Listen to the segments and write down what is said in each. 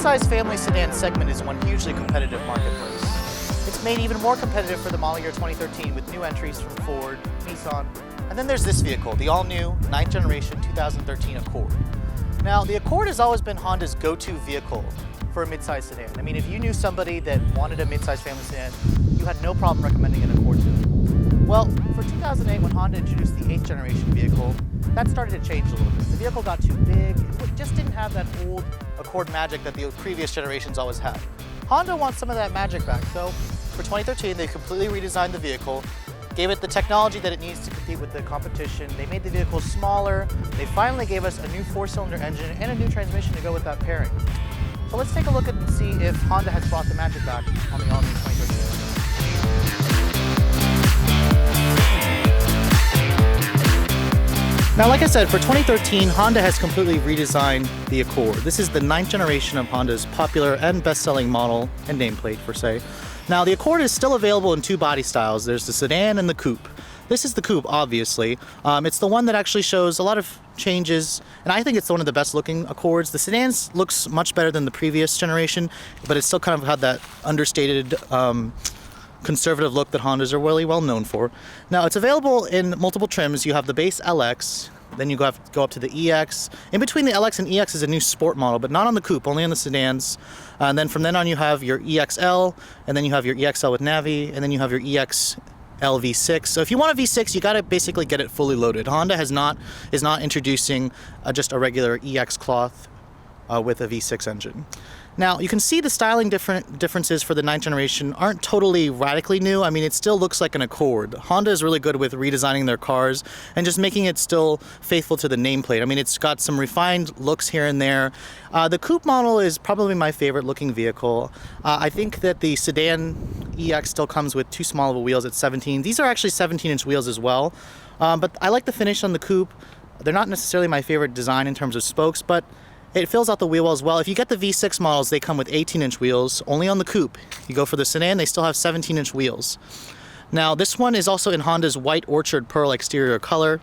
mid-size family sedan segment is one hugely competitive marketplace. It's made even more competitive for the model year 2013 with new entries from Ford, Nissan, and then there's this vehicle, the all-new 9th generation 2013 Accord. Now, the Accord has always been Honda's go-to vehicle for a mid-size sedan. I mean, if you knew somebody that wanted a mid-size family sedan, you had no problem recommending an Accord to them. Well, for 2008, when Honda introduced the 8th generation vehicle, that started to change a little bit. The vehicle got too big, it just didn't have that old Accord magic that the previous generations always had. Honda wants some of that magic back, so for 2013, they completely redesigned the vehicle, gave it the technology that it needs to compete with the competition. They made the vehicle smaller. They finally gave us a new 4-cylinder engine and a new transmission to go with that pairing. So let's take a look and see if Honda has brought the magic back on the all-new 2013. Now, like I said, for 2013, Honda has completely redesigned the Accord. This is the 9th generation of Honda's popular and best-selling model and nameplate, per se. Now, the Accord is still available in 2 body styles. There's the sedan and the coupe. This is the coupe, obviously. It's the one that actually shows a lot of changes, and I think it's one of the best looking Accords. The sedan looks much better than the previous generation, but it still kind of had that understated conservative look that Hondas are really well known for. Now, it's available in multiple trims. You have the base LX, then you go up to the EX. In between the LX and EX is a new sport model, but not on the coupe, only on the sedans. And then from then on you have your EXL, and then you have your EXL with Navi, and then you have your EXL V6. So if you want a V6, you got to basically get it fully loaded. Honda is not introducing just a regular EX cloth with a V6 engine. Now, you can see the styling differences for the 9th generation aren't totally radically new. I mean, it still looks like an Accord. Honda is really good with redesigning their cars and just making it still faithful to the nameplate. I mean, it's got some refined looks here and there. The coupe model is probably my favorite looking vehicle. I think that the sedan EX still comes with too small of a wheels at 17. These are actually 17-inch wheels as well. But I like the finish on the coupe. They're not necessarily my favorite design in terms of spokes, but it fills out the wheel well as well. If you get the V6 models, they come with 18-inch wheels, only on the coupe. You go for the sedan, they still have 17-inch wheels. Now, this one is also in Honda's white orchard pearl exterior color.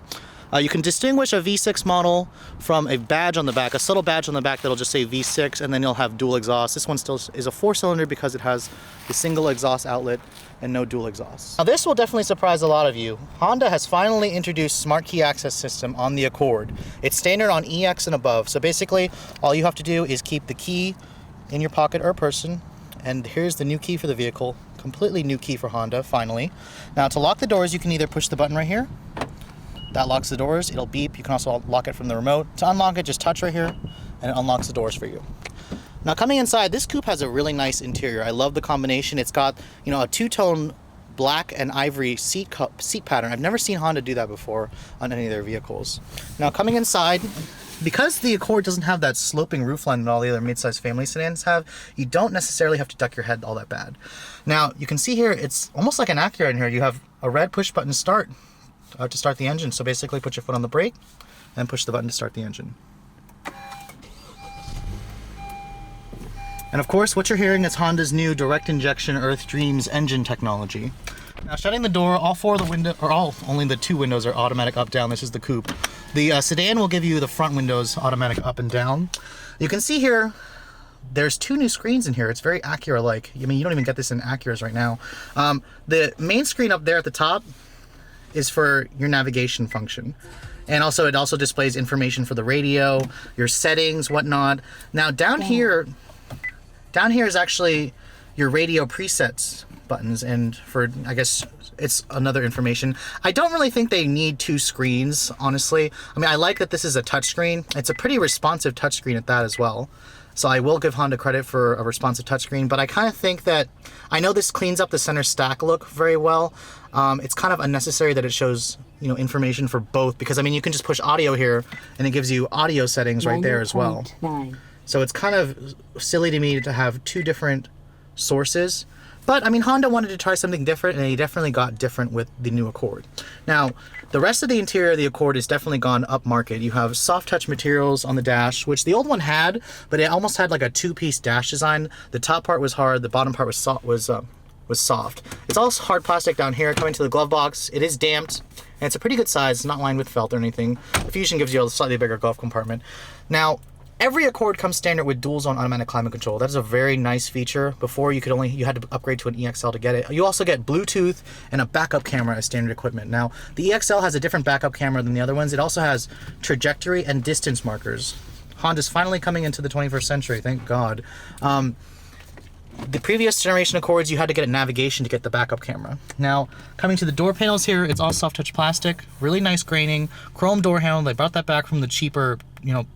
You can distinguish a V6 model from a badge on the back, a subtle badge on the back that'll just say V6, and then you'll have dual exhaust. This one still is a 4-cylinder because it has a single exhaust outlet and no dual exhaust. Now, this will definitely surprise a lot of you. Honda has finally introduced Smart Key Access System on the Accord. It's standard on EX and above, so basically all you have to do is keep the key in your pocket or person, and here's the new key for the vehicle. Completely new key for Honda, finally. Now, to lock the doors, you can either push the button right here. That locks the doors. It'll beep. You can also lock it from the remote. To unlock it, just touch right here, and it unlocks the doors for you. Now, coming inside, this coupe has a really nice interior. I love the combination. It's got, you know, a 2-tone black and ivory seat pattern. I've never seen Honda do that before on any of their vehicles. Now, coming inside, because the Accord doesn't have that sloping roofline that all the other mid-size family sedans have, you don't necessarily have to duck your head all that bad. Now, you can see here, it's almost like an Acura in here. You have a red push button start to start the engine. So basically put your foot on the brake and push the button to start the engine. And of course, what you're hearing is Honda's new direct injection Earth Dreams engine technology. Now, shutting the door, all 4 of the windows, or only the 2 windows are automatic up down. This is the coupe. The sedan will give you the front windows automatic up and down. You can see here, there's 2 new screens in here. It's very Acura-like. I mean, you don't even get this in Acuras right now. The main screen up there at the top is for your navigation function. And also, it also displays information for the radio, your settings, whatnot. Now, down here is actually your radio presets buttons, and for, I guess, it's another information. I don't really think they need 2 screens, honestly. I mean, I like that this is a touchscreen. It's a pretty responsive touchscreen at that as well. So I will give Honda credit for a responsive touchscreen, but I kind of think that, I know this cleans up the center stack look very well. It's kind of unnecessary that it shows, you know, information for both, because I mean, you can just push audio here and it gives you audio settings right there as well. 9. So it's kind of silly to me to have 2 different sources. But I mean, Honda wanted to try something different, and they definitely got different with the new Accord. Now, the rest of the interior of the Accord has definitely gone up market. You have soft touch materials on the dash, which the old one had, but it almost had like a 2-piece dash design. The top part was hard, the bottom part was soft. It's all hard plastic down here coming to the glove box. It is damped, and it's a pretty good size. It's not lined with felt or anything. The Fusion gives you a slightly bigger glove compartment. Now, Every Accord comes standard with dual zone automatic climate control. That is a very nice feature. Before you had to upgrade to an EXL to get it. You also get Bluetooth and a backup camera as standard equipment. Now, the EXL has a different backup camera than the other ones. It also has trajectory and distance markers. Honda's finally coming into the 21st century, thank God. The previous generation Accords, you had to get a navigation to get the backup camera. Now, coming to the door panels here, it's all soft touch plastic, really nice graining, chrome door handle. They brought that back from the cheaper,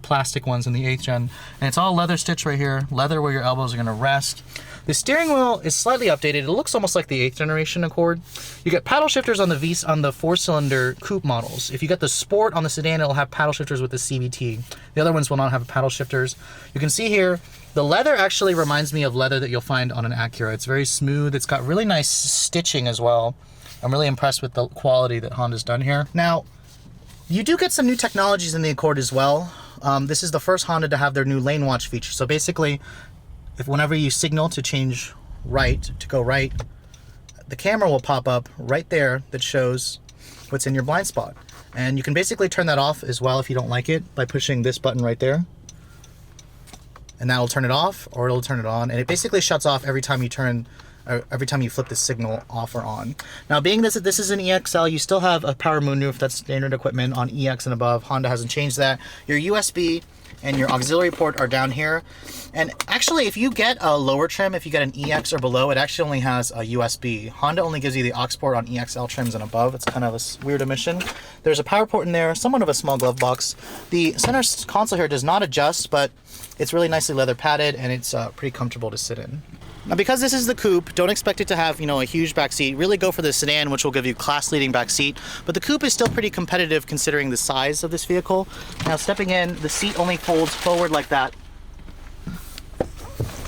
plastic ones in the 8th gen. And it's all leather stitch right here, leather where your elbows are gonna rest. The steering wheel is slightly updated. It looks almost like the 8th generation Accord. You get paddle shifters on the 4-cylinder coupe models. If you get the Sport on the sedan, it'll have paddle shifters with the CVT. The other ones will not have paddle shifters. You can see here, the leather actually reminds me of leather that you'll find on an Acura. It's very smooth. It's got really nice stitching as well. I'm really impressed with the quality that Honda's done here. Now, you do get some new technologies in the Accord as well. This is the first Honda to have their new lane watch feature. So basically, whenever you signal to change right, to go right, the camera will pop up right there that shows what's in your blind spot. And you can basically turn that off as well if you don't like it by pushing this button right there. And that'll turn it off or it'll turn it on. And it basically shuts off every time you flip the signal off or on. Now, being this is an EXL, you still have a power moonroof. That's standard equipment on EX and above. Honda hasn't changed that. Your USB and your auxiliary port are down here. And actually, if you get a lower trim, if you get an EX or below, it actually only has a USB. Honda only gives you the aux port on EXL trims and above. It's kind of a weird omission. There's a power port in there, somewhat of a small glove box. The center console here does not adjust, but it's really nicely leather padded and it's pretty comfortable to sit in. Now, because this is the coupe, don't expect it to have, a huge back seat. Really go for the sedan, which will give you class-leading back seat. But the coupe is still pretty competitive considering the size of this vehicle. Now, stepping in, the seat only folds forward like that.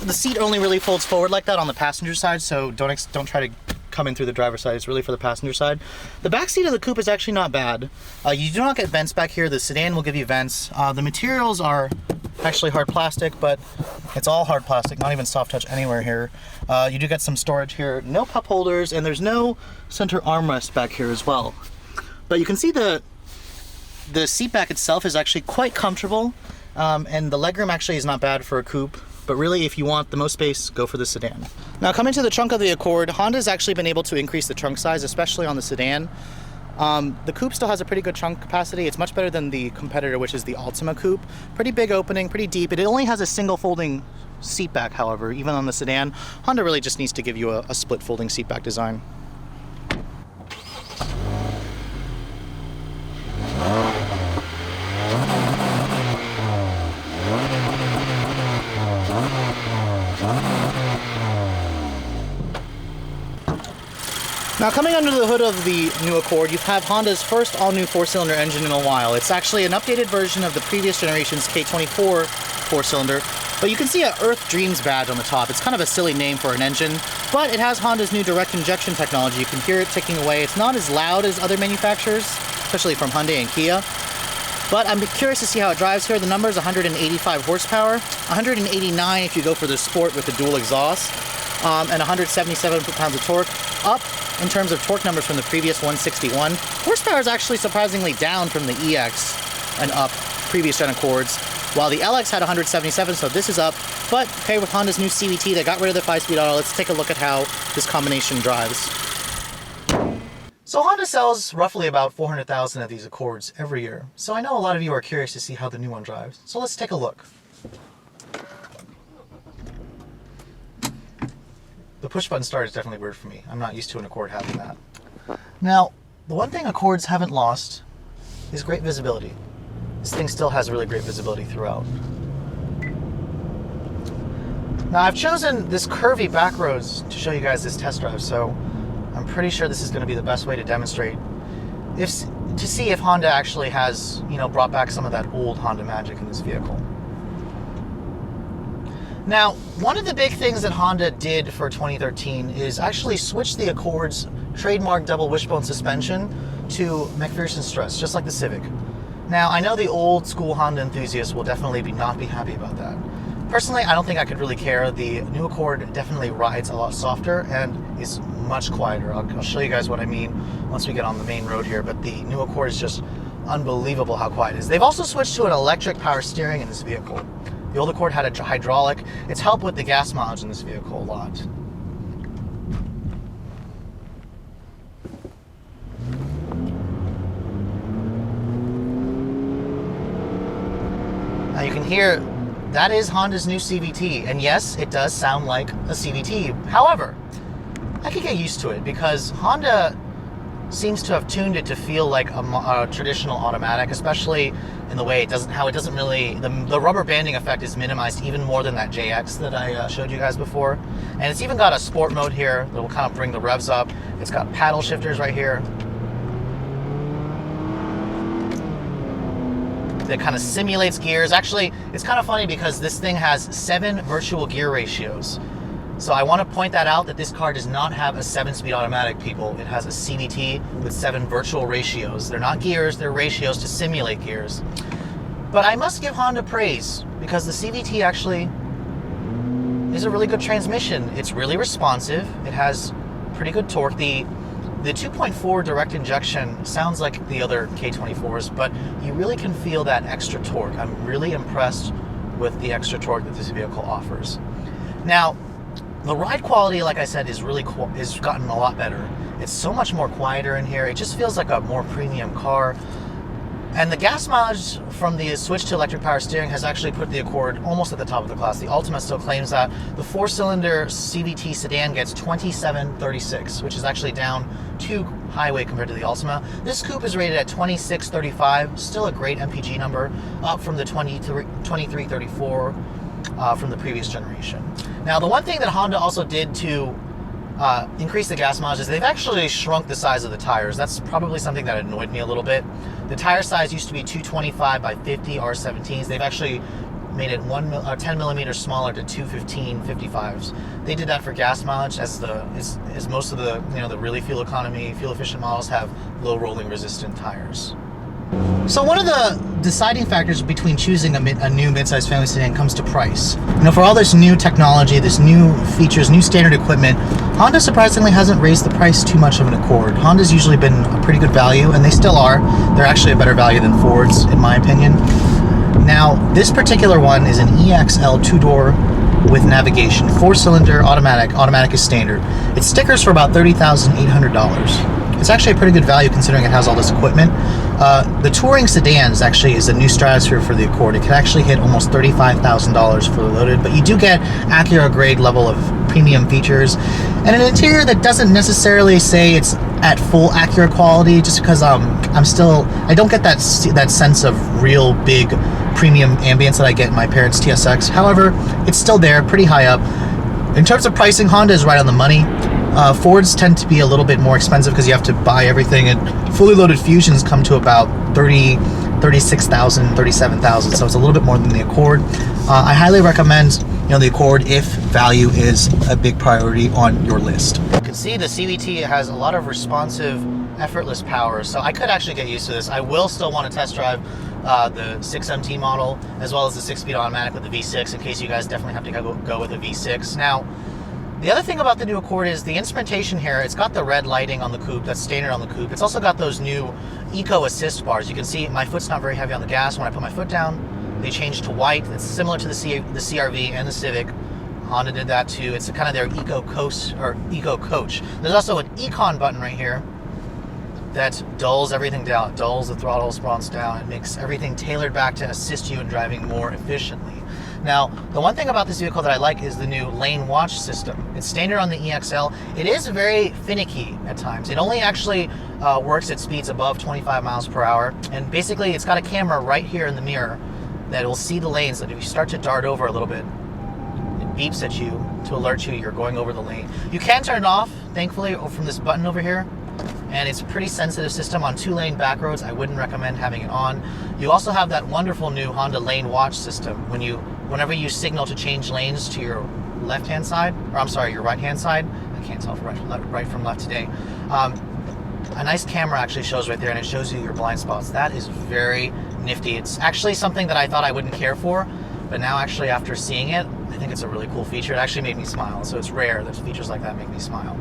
The seat only really folds forward like that on the passenger side, so don't try to come in through the driver's side. It's really for the passenger side. The back seat of the coupe is actually not bad. You do not get vents back here. The sedan will give you vents. The materials are actually hard plastic, but it's all hard plastic, not even soft touch anywhere here. You do get some storage here, no cup holders, and there's no center armrest back here as well. But you can see the seat back itself is actually quite comfortable, and the legroom actually is not bad for a coupe. But really, if you want the most space, go for the sedan. Now, coming to the trunk of the Accord, Honda's actually been able to increase the trunk size, especially on the sedan. The coupe still has a pretty good trunk capacity. It's much better than the competitor, which is the Altima coupe. Pretty big opening, pretty deep. It only has a single folding seat back, however, even on the sedan. Honda really just needs to give you a split folding seat back design. Now, coming under the hood of the new Accord, you have Honda's first all-new 4-cylinder engine in a while. It's actually an updated version of the previous generation's K24 4-cylinder, but you can see a Earth Dreams badge on the top. It's kind of a silly name for an engine, but it has Honda's new direct injection technology. You can hear it ticking away. It's not as loud as other manufacturers, especially from Hyundai and Kia, but I'm curious to see how it drives here. The number is 185 horsepower, 189 if you go for the Sport with the dual exhaust, and 177 pounds of torque. Up in terms of torque numbers from the previous 161. Horsepower is actually surprisingly down from the EX and up previous gen Accords, while the LX had 177, so this is up. But paired with Honda's new CVT, they got rid of the 5-speed auto. Let's take a look at how this combination drives. So Honda sells roughly about 400,000 of these Accords every year. So I know a lot of you are curious to see how the new one drives. So let's take a look. The push button start is definitely weird for me. I'm not used to an Accord having that. Now, the one thing Accords haven't lost is great visibility. This thing still has really great visibility throughout. Now, I've chosen this curvy back roads to show you guys this test drive, so I'm pretty sure this is going to be the best way to demonstrate to see if Honda actually has, brought back some of that old Honda magic in this vehicle. Now, one of the big things that Honda did for 2013 is actually switch the Accord's trademark double wishbone suspension to McPherson strut, just like the Civic. Now, I know the old school Honda enthusiasts will definitely not be happy about that. Personally, I don't think I could really care. The new Accord definitely rides a lot softer and is much quieter. I'll show you guys what I mean once we get on the main road here, but the new Accord is just unbelievable how quiet it is. They've also switched to an electric power steering in this vehicle. The old Accord had a hydraulic. It's helped with the gas mileage in this vehicle a lot. Now you can hear that is Honda's new CVT, and yes, it does sound like a CVT. However, I could get used to it because Honda seems to have tuned it to feel like a traditional automatic, especially in the way it doesn't really, the rubber banding effect is minimized even more than that JX that I showed you guys before. And it's even got a sport mode here that will kind of bring the revs up. It's got paddle shifters right here that kind of simulates gears. Actually, it's kind of funny because this thing has 7 virtual gear ratios. So I want to point that out, that this car does not have a 7-speed automatic, people. It has a CVT with 7 virtual ratios. They're not gears, they're ratios to simulate gears. But I must give Honda praise because the CVT actually is a really good transmission. It's really responsive. It has pretty good torque. The 2.4 direct injection sounds like the other K24s, but you really can feel that extra torque. I'm really impressed with the extra torque that this vehicle offers. Now, the ride quality, like I said, is gotten a lot better. It's so much more quieter in here. It just feels like a more premium car. And the gas mileage from the switch to electric power steering has actually put the Accord almost at the top of the class. The Altima still claims that. The 4-cylinder CVT sedan gets 2736, which is actually down 2 highway compared to the Altima. This Coupe is rated at 2635, still a great MPG number, up from the 2334 from the previous generation. Now, the one thing that Honda also did to increase the gas mileage is they've actually shrunk the size of the tires. That's probably something that annoyed me a little bit. The tire size used to be 225 by 50 R17s. They've actually made it 10 millimeters smaller to 215 55s. They did that for gas mileage, as most of the the really fuel efficient models have low rolling resistant tires. So one of the deciding factors between choosing a new midsize family sedan comes to price. For all this new technology, this new features, new standard equipment, Honda surprisingly hasn't raised the price too much of an Accord. Honda's usually been a pretty good value, and they still are. They're actually a better value than Ford's, in my opinion. Now, this particular one is an EXL 2-door with navigation, 4-cylinder automatic. Automatic is standard. It stickers for about $30,800. It's actually a pretty good value considering it has all this equipment. The Touring sedans actually is a new stratosphere for the Accord. It can actually hit almost $35,000 fully loaded, but you do get Acura grade level of premium features and an interior that doesn't necessarily say it's at full Acura quality, just because I don't get that sense of real big premium ambience that I get in my parents' TSX. However, it's still there, pretty high up. In terms of pricing, Honda is right on the money. Fords tend to be a little bit more expensive because you have to buy everything, and fully loaded Fusions come to about $36,000, $37,000, so it's a little bit more than the Accord. I highly recommend the Accord if value is a big priority on your list. You can see the CVT has a lot of responsive, effortless power, so I could actually get used to this. I will still want to test drive the 6MT model as well as the 6-speed automatic with the V6 in case you guys definitely have to go with the V6. Now, the other thing about the new Accord is the instrumentation here. It's got the red lighting on the Coupe. That's standard on the Coupe. It's also got those new Eco Assist bars. You can see my foot's not very heavy on the gas. When I put my foot down, they change to white. It's similar to the CR-V and the Civic. Honda did that too. It's kind of their Eco Coach. There's also an Econ button right here that dulls everything down. It dulls the throttle response down. It makes everything tailored back to assist you in driving more efficiently. Now, the one thing about this vehicle that I like is the new lane watch system. It's standard on the EXL. It is very finicky at times. It only actually works at speeds above 25 miles per hour. And basically, it's got a camera right here in the mirror that will see the lanes. That if you start to dart over a little bit, it beeps at you to alert you you're going over the lane. You can turn it off, thankfully, from this button over here. And it's a pretty sensitive system on 2-lane back roads. I wouldn't recommend having it on. You also have that wonderful new Honda lane watch system. Whenever you signal to change lanes to your left-hand side, or I'm sorry, your right-hand side. I can't tell right from left today. A nice camera actually shows right there, and it shows you your blind spots. That is very nifty. It's actually something that I thought I wouldn't care for, but now actually after seeing it, I think it's a really cool feature. It actually made me smile, so it's rare that features like that make me smile.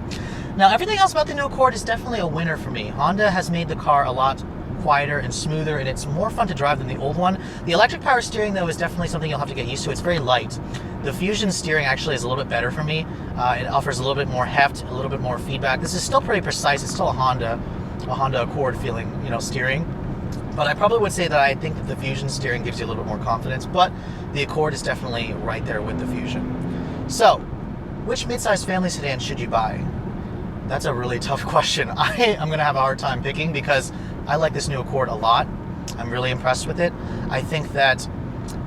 Now, everything else about the new Accord is definitely a winner for me. Honda has made the car a lot quieter and smoother, and it's more fun to drive than the old one. The electric power steering, though, is definitely something you'll have to get used to. It's very light. The Fusion steering actually is a little bit better for me. It offers a little bit more heft, a little bit more feedback. This is still pretty precise. It's still a Honda Accord feeling, steering. But I probably would say that I think that the Fusion steering gives you a little bit more confidence, but the Accord is definitely right there with the Fusion. So, which midsize family sedan should you buy? That's a really tough question. I'm going to have a hard time picking because I like this new Accord a lot. I'm really impressed with it. I think that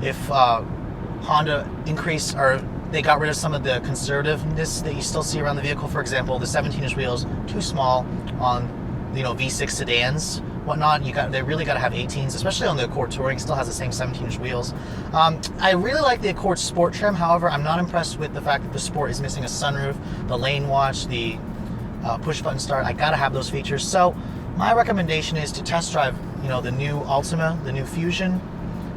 if Honda increased, or they got rid of some of the conservativeness that you still see around the vehicle, for example, the 17-inch wheels, too small on V6 sedans, whatnot. They really got to have 18s, especially on the Accord Touring. Still has the same 17-inch wheels. I really like the Accord Sport trim. However, I'm not impressed with the fact that the Sport is missing a sunroof, the lane watch, the push button start. I gotta have those features. So my recommendation is to test drive, the new Altima, the new Fusion,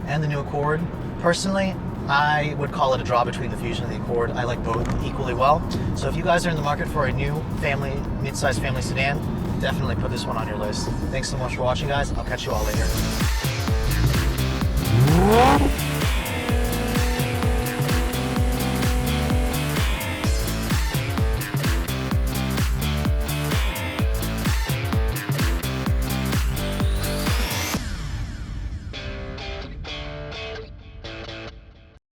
and the new Accord. Personally, I would call it a draw between the Fusion and the Accord. I like both equally well. So if you guys are in the market for a new mid-size family sedan, definitely put this one on your list. Thanks so much for watching, guys. I'll catch you all later.